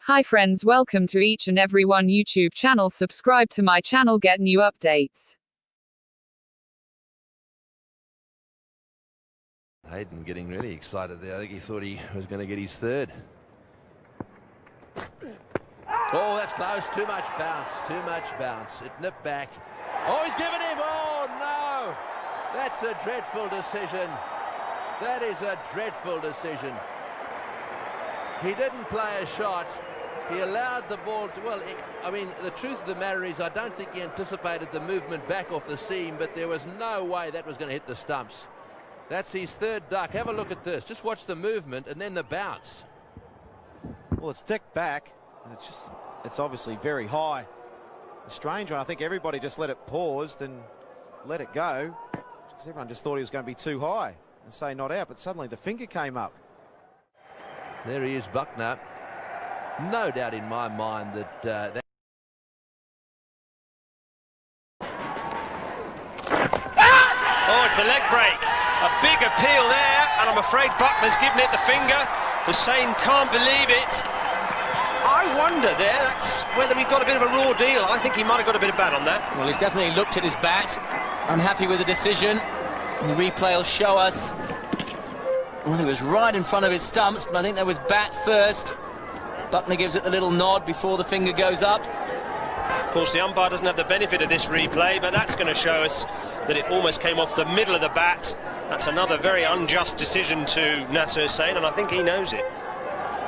Hi friends, welcome to each and every one YouTube channel. Subscribe to my channel, get new updates. Hayden getting really excited there. I think he thought he was going to get his third. Oh, that's close. Too much bounce. Too much bounce. It nipped back. Oh, he's given him. Oh, no. That's a dreadful decision. That is a dreadful decision. He didn't play a shot. He allowed the ball to, well, I mean, the truth of the matter is I don't think he anticipated the movement back off the seam, but there was no way that was going to hit the stumps. That's his third duck. Have a look at this. Just watch the movement and then the bounce. Well, it's ticked back, and it's obviously very high. The strange one, I think everybody just let it pause, then let it go, because everyone just thought he was going to be too high and say not out, but suddenly the finger came up. There he is, Buckner. No doubt in my mind that... Oh, it's a leg break. A big appeal there, and I'm afraid Buckner's given it the finger. Hussain can't believe it. I wonder there, that's whether he got a bit of a raw deal. I think he might have got a bit of bat on that. Well, he's definitely looked at his bat. Unhappy with the decision. The replay will show us. Well, he was right in front of his stumps, but I think there was bat first. Buckner gives it the little nod before the finger goes up. Of course, the umpire doesn't have the benefit of this replay, but that's going to show us that it almost came off the middle of the bat. That's another very unjust decision to Nasser Hussain, and I think he knows it.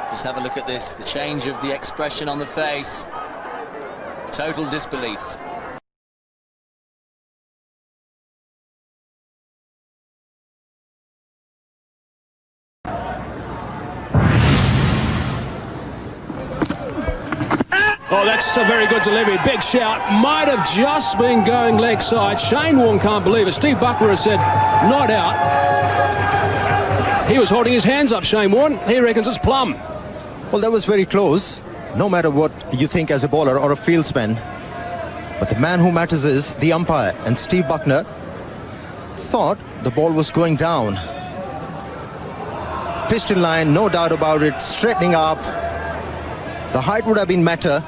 Just have a look at this, the change of the expression on the face. Total disbelief. Oh, that's a very good delivery. Big shout. Might have just been going leg side. Shane Warne can't believe it. Steve Buckner has said not out. He was holding his hands up, Shane Warne. He reckons it's plumb. Well, that was very close, no matter what you think as a bowler or a fieldsman. But the man who matters is the umpire. And Steve Buckner thought the ball was going down. Piston line, no doubt about it, straightening up. The height would have been better,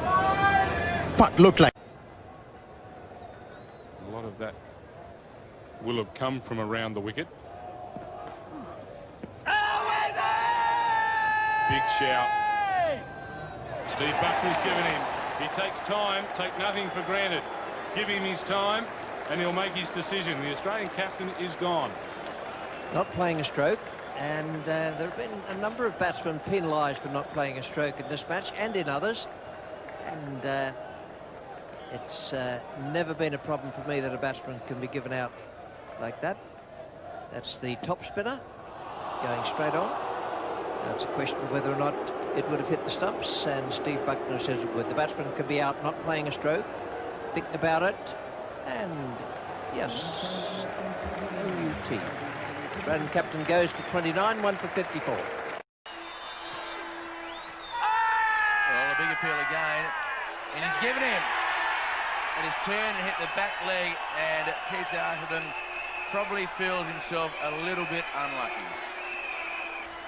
but looked like. A lot of that will have come from around the wicket. Big shout. Steve Buckner's given him. He takes time, take nothing for granted. Give him his time and he'll make his decision. The Australian captain is gone. Not playing a stroke, and there have been a number of batsmen penalised for not playing a stroke in this match and in others. And it's never been a problem for me that a batsman can be given out like that. That's the top spinner going straight on. Now it's a question of whether or not it would have hit the stumps, and Steve Buckner says it would. The batsman can be out not playing a stroke, think about it, and yes, OUT. Australian captain goes for 29, 1 for 54. Well, a big appeal again, and he's given him. And his turn and hit the back leg, and Keith Atherton probably feels himself a little bit unlucky.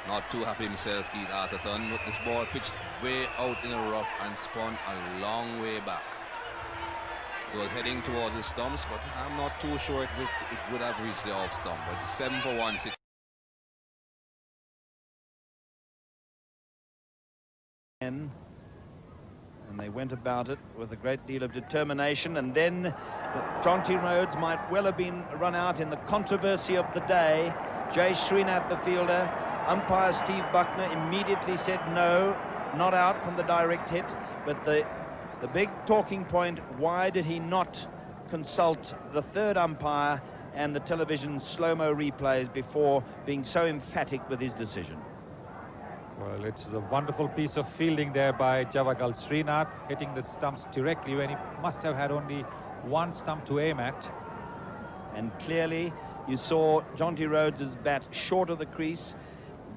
Not too happy himself, Keith Atherton, but this ball pitched way out in the rough and spun a long way back. It was heading towards the stumps, but I'm not too sure it would have reached the off stump. But 7 for 1. And they went about it with a great deal of determination, and then Jonty Rhodes might well have been run out in the controversy of the day. Jay Srinath, the fielder, umpire Steve Buckner immediately said no, not out from the direct hit. But the big talking point, why did he not consult the third umpire and the television slow-mo replays before being so emphatic with his decision? Well, it's a wonderful piece of fielding there by Javagal Srinath, hitting the stumps directly when he must have had only one stump to aim at. And clearly you saw Jonty Rhodes' bat short of the crease.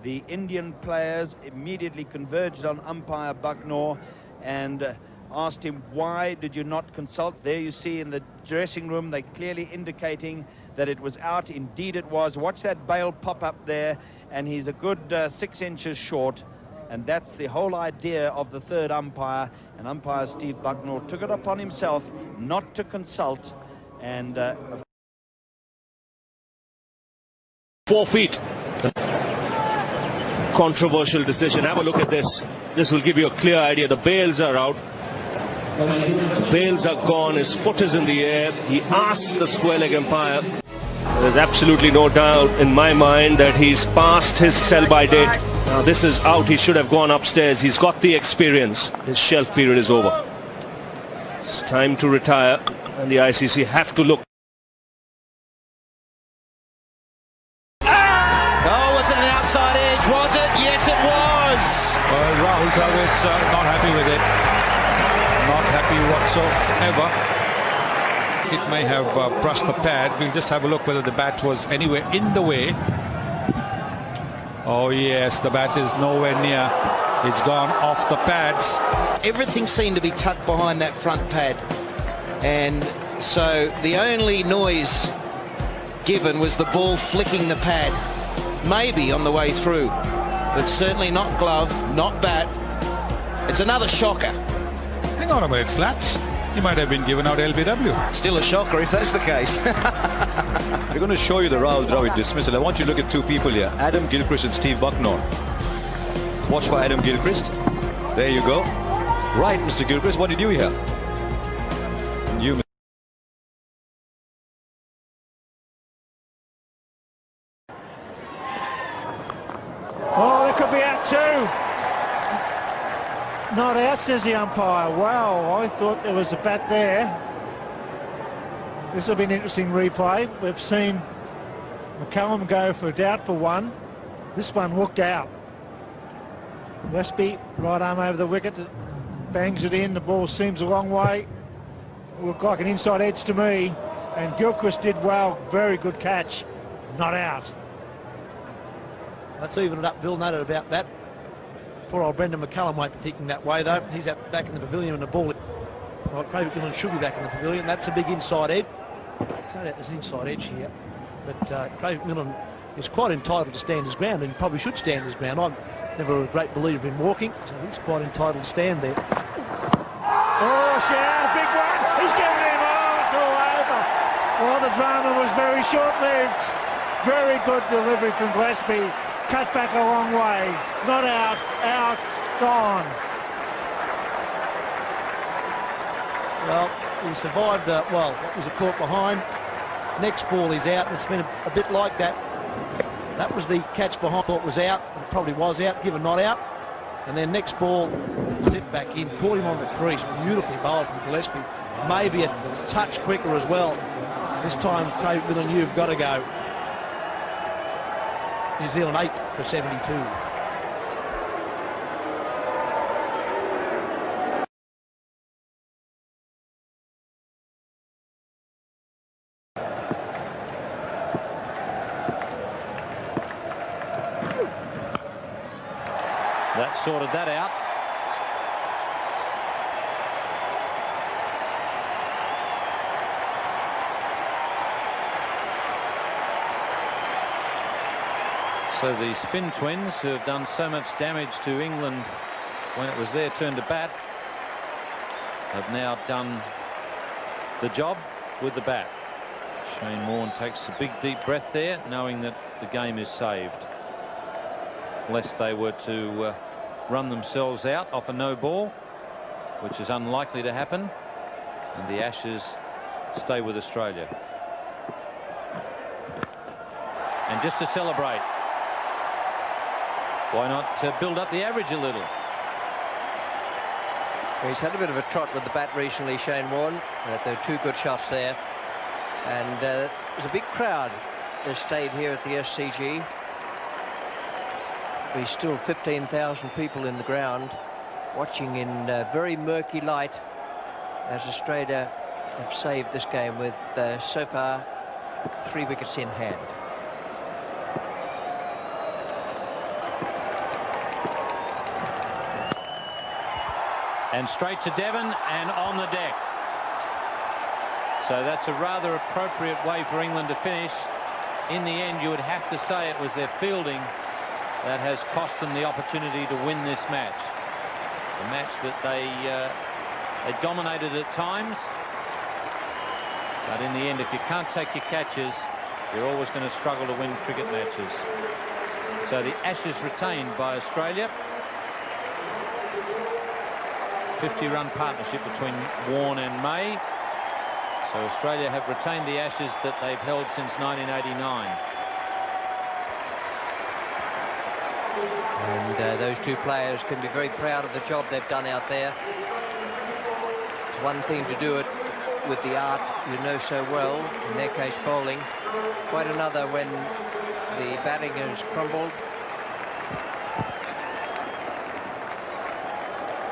The Indian players immediately converged on umpire Bucknor and asked him, why did you not consult? There you see in the dressing room, they clearly indicating that it was out. Indeed it was. Watch that bail pop up there, and he's a good 6 inches short. And that's the whole idea of the third umpire. And umpire Steve Bucknor took it upon himself not to consult. And 4 feet. Controversial decision. Have a look at this. This will give you a clear idea. The bails are out. The bails are gone. His foot is in the air. He asked the square leg umpire. There's absolutely no doubt in my mind that he's passed his sell-by date. Now this is out. He should have gone upstairs. He's got the experience. His shelf period is over. It's time to retire, and the ICC have to look. Oh, was it an outside edge? Was it? Yes, it was. Well, Rahul Dravid's not happy with it. Not happy whatsoever. It may have brushed the pad. We'll just have a look whether the bat was anywhere in the way. Oh yes, the bat is nowhere near. It's gone off the pads. Everything seemed to be tucked behind that front pad, and so the only noise given was the ball flicking the pad, maybe on the way through, but certainly not glove, not bat. It's another shocker. Hang on a minute, Slaps. You might have been given out LBW. Still a shocker if that's the case. We're going to show you the Rahul Dravid dismissal. I want you to look at two people here, Adam Gilchrist and Steve Bucknor. Watch for Adam Gilchrist. There you go. Right, Mr. Gilchrist, what did you hear? And you, oh, there could be out too. Not out, says the umpire. Wow, I thought there was a bat there. This will be an interesting replay. We've seen McCullum go for a doubtful one. This one looked out. Westby, right arm over the wicket, bangs it in. The ball seems a long way. Looked like an inside edge to me. And Gilchrist did well. Very good catch. Not out. Let's even it up. Bill noted about that. Poor old Brendan McCullum won't be thinking that way, though. He's back in the pavilion and the ball... Well, Craig McMillan should be back in the pavilion. That's a big inside edge. It's no doubt there's an inside edge here. But Craig McMillan is quite entitled to stand his ground, and he probably should stand his ground. I'm never a great believer in walking, so he's quite entitled to stand there. Oh, shout, a big one. He's giving him, oh, it's all over. Well, the drama was very short-lived. Very good delivery from Gillespie. Cut back a long way. Not out, out, gone. Well, he survived, well, what was a caught behind. Next ball is out, and it's been a bit like that. That was the catch behind, thought was out, and probably was out, given not out. And then next ball, zipped back in, caught him on the crease, beautifully bowled from Gillespie. Maybe a touch quicker as well. This time, Craig McMillan, you've got to go. New Zealand 8 for 72. That sorted that out. So the Spin Twins, who have done so much damage to England when it was their turn to bat, have now done the job with the bat. Shane Warne takes a big deep breath there, knowing that the game is saved, lest they were to run themselves out off a no ball, which is unlikely to happen, and the Ashes stay with Australia. And just to celebrate, why not build up the average a little? He's had a bit of a trot with the bat recently, Shane Warne. There are two good shots there. And there's a big crowd that stayed here at the SCG. There's still 15,000 people in the ground watching in very murky light as Australia have saved this game with so far 3 wickets in hand. And straight to Devon and on the deck. So that's a rather appropriate way for England to finish. In the end, you would have to say it was their fielding that has cost them the opportunity to win this match. A match that they dominated at times, but in the end, if you can't take your catches, you're always going to struggle to win cricket matches. So the Ashes retained by Australia. 50-run partnership between Warne and May. So Australia have retained the Ashes that they've held since 1989. And those two players can be very proud of the job they've done out there. It's one thing to do it with the art you know so well, in their case bowling. Quite another when the batting has crumbled.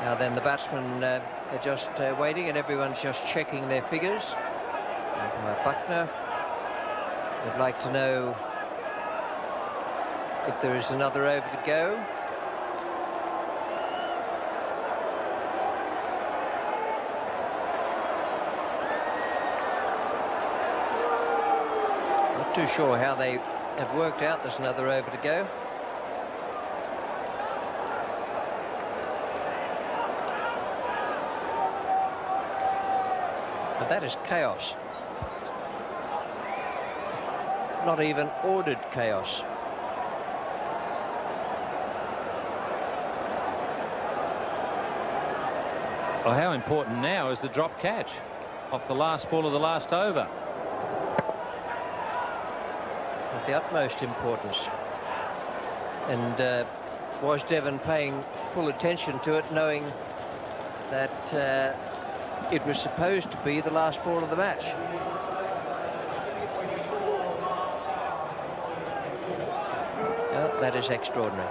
Now then the batsmen are just waiting, and everyone's just checking their figures. Buckner would like to know if there is another over to go. Not too sure how they have worked out there's another over to go. But that is chaos. Not even ordered chaos. Well, how important now is the drop catch off the last ball of the last over? Of the utmost importance. And was Devon paying full attention to it, knowing that it was supposed to be the last ball of the match? Oh, that is extraordinary.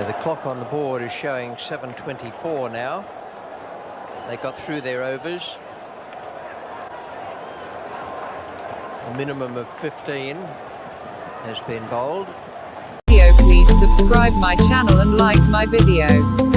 The clock on the board is showing 7:24 now. They got through their overs. A minimum of 15 has been bowled. Please subscribe my channel and like my video.